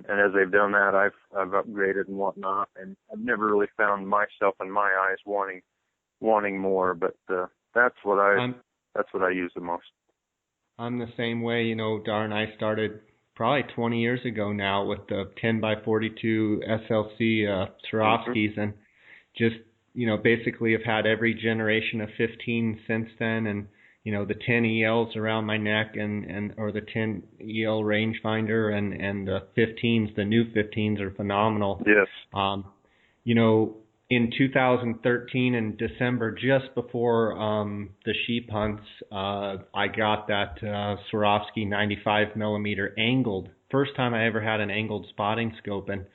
as they've done that, I've upgraded and whatnot, and I've never really found myself in my eyes wanting more, but that's what I use the most. I'm the same way. Dar and I started probably 20 years ago now with the 10 by 42 SLC Swarovskis, and just basically have had every generation of 15 since then, and the 10 ELs around my neck, or the 10 EL rangefinder, and the 15s, the new 15s are phenomenal. Yes. In 2013 in December, just before the sheep hunts, I got that Swarovski 95 millimeter angled. First time I ever had an angled spotting scope, and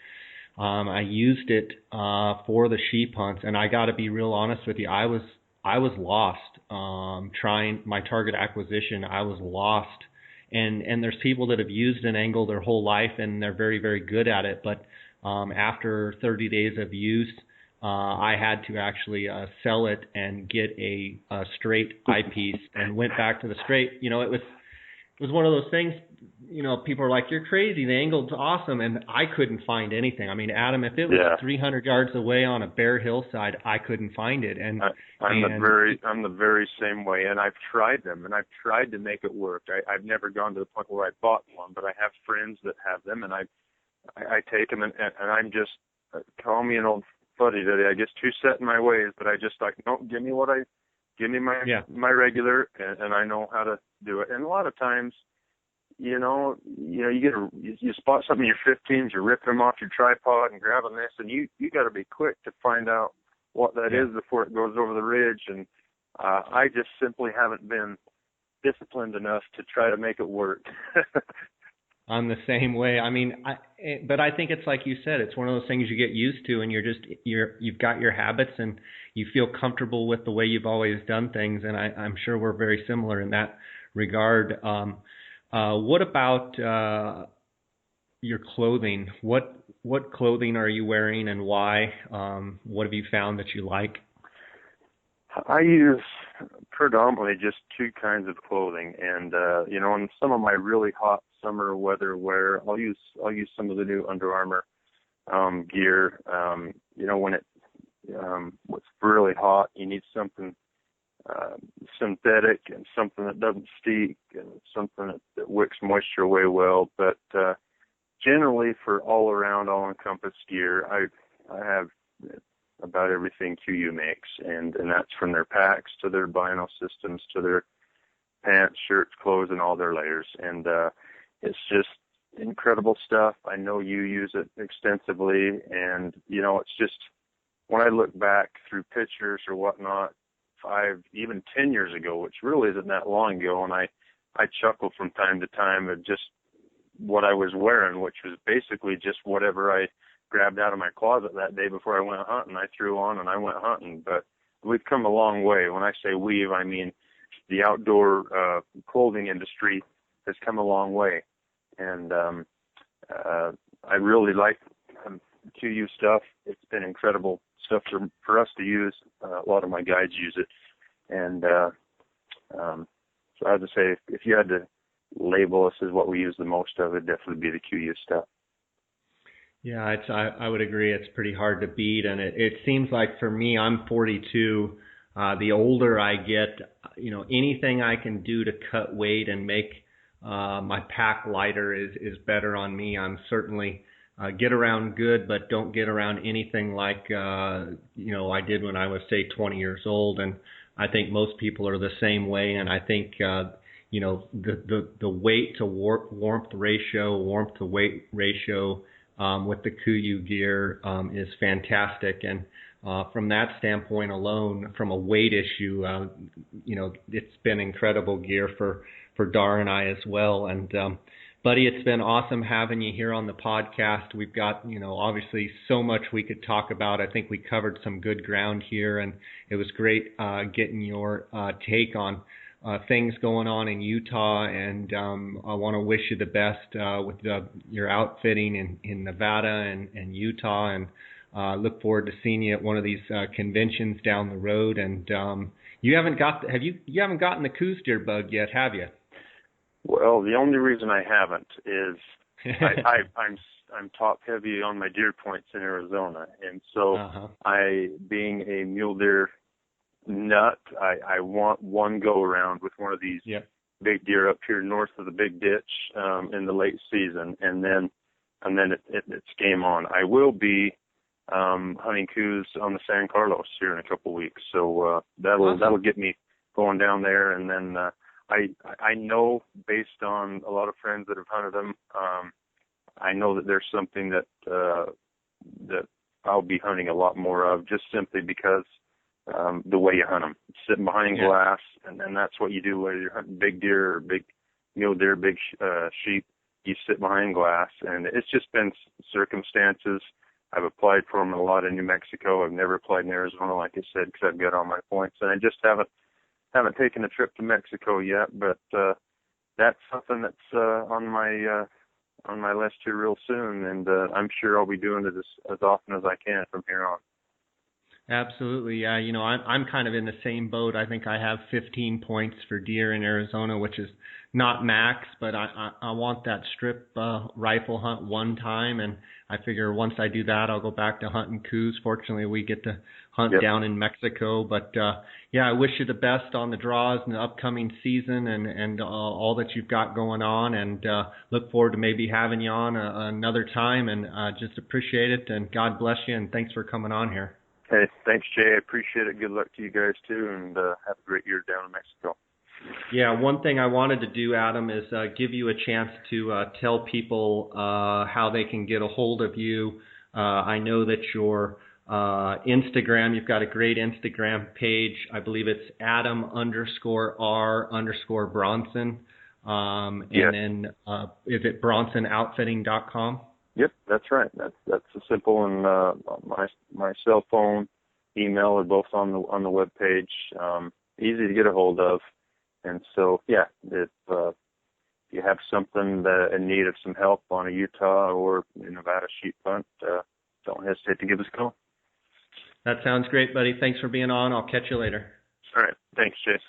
I used it for the sheep hunts. And I got to be real honest with you, I was lost trying my target acquisition. I was lost, and there's people that have used an angle their whole life and they're very, very good at it. But after 30 days of use, I had to actually sell it and get a straight eyepiece, and went back to the straight. It was one of those things. People are like, "You're crazy. The angle's awesome," and I couldn't find anything. I mean, Adam, if it was 300 yards away on a bare hillside, I couldn't find it. And I'm the very same way. And I've tried them, and I've tried to make it work. I've never gone to the point where I bought one, but I have friends that have them, and I take them, and I'm just call me an old fuddy duddy. I get too set in my ways, but I just like, no, give me my regular, and I know how to do it. And a lot of times, you spot something in your 15s, you're ripping them off your tripod and grabbing this, and you got to be quick to find out what that is before it goes over the ridge. And I just simply haven't been disciplined enough to try to make it work. I'm the same way. I mean, but I think it's like you said, it's one of those things you get used to, and you've got your habits, and you feel comfortable with the way you've always done things. And I'm sure we're very similar in that regard. What about your clothing? What clothing are you wearing, and why? What have you found that you like? I use predominantly just two kinds of clothing, and in some of my really hot summer weather wear, I'll use some of the new Under Armour gear. When it's really hot, you need something synthetic and something that doesn't steak and something that wicks moisture away well. But generally, for all-encompass gear, I have about everything QU makes, and that's from their packs to their bino systems to their pants, shirts, clothes, and all their layers. And it's just incredible stuff. I know you use it extensively, and it's just, when I look back through pictures or whatnot, 5, even 10 years ago, which really isn't that long ago, and I chuckle from time to time at just what I was wearing, which was basically just whatever I grabbed out of my closet that day before I went hunting. I threw on and I went hunting. But we've come a long way. When I say we've, I mean the outdoor clothing industry has come a long way. And I really like QU stuff. It's been incredible stuff for us to use. A lot of my guides use it. And so I would say, if you had to label us as what we use the most of, it'd definitely be the QU stuff. Yeah, I would agree. It's pretty hard to beat, and it seems like for me, I'm 42. The older I get, anything I can do to cut weight and make my pack lighter is better on me. I'm certainly get around good, but don't get around anything like I did when I was, say, 20 years old. And I think most people are the same way. And I think the weight to warmth to weight ratio with the KUIU gear is fantastic. And from that standpoint alone, from a weight issue, it's been incredible gear for Dar and I as well. And Buddy, it's been awesome having you here on the podcast. We've got, obviously so much we could talk about. I think we covered some good ground here, and it was great getting your take on things going on in Utah. And I want to wish you the best with your outfitting in Nevada and Utah, and look forward to seeing you at one of these conventions down the road. And you haven't gotten the Coues deer bug yet, have you? Well, the only reason I haven't is I'm top heavy on my deer points in Arizona, and so I, being a mule deer nut, I want one go around with one of these big deer up here north of the Big Ditch in the late season, and then it's game on. I will be hunting Coues on the San Carlos here in a couple of weeks, so that'll get me going down there, and then. I know, based on a lot of friends that have hunted them, I know that there's something that I'll be hunting a lot more of, just simply because the way you hunt them, sitting behind glass, and that's what you do whether you're hunting big deer or big mule deer, big sheep. You sit behind glass, and it's just been circumstances. I've applied for them a lot in New Mexico. I've never applied in Arizona, like I said, because I've got all my points, and I just haven't taken a trip to Mexico yet, but that's something that's on my list here real soon, and I'm sure I'll be doing it as often as I can from here on. Absolutely, yeah. I'm kind of in the same boat. I think I have 15 points for deer in Arizona, which is not max, but I want that strip rifle hunt one time, and I figure once I do that, I'll go back to hunting Coues. Fortunately, we get to hunt down in Mexico, but I wish you the best on the draws in the upcoming season and all that you've got going on, and look forward to maybe having you on another time, and just appreciate it, and God bless you, and thanks for coming on here. Hey, thanks, Jay. I appreciate it. Good luck to you guys, too, and have a great year down in Mexico. Yeah, one thing I wanted to do, Adam, is give you a chance to tell people how they can get a hold of you. I know that your Instagram, you've got a great Instagram page. I believe it's Adam_R_Bronson. And then is it BronsonOutfitting.com? Yep, that's right. That's a simple, and my cell phone, email are both on the web page. Easy to get a hold of, and so if you have something in need of some help on a Utah or Nevada sheep hunt, don't hesitate to give us a call. That sounds great, buddy. Thanks for being on. I'll catch you later. All right. Thanks, Chase.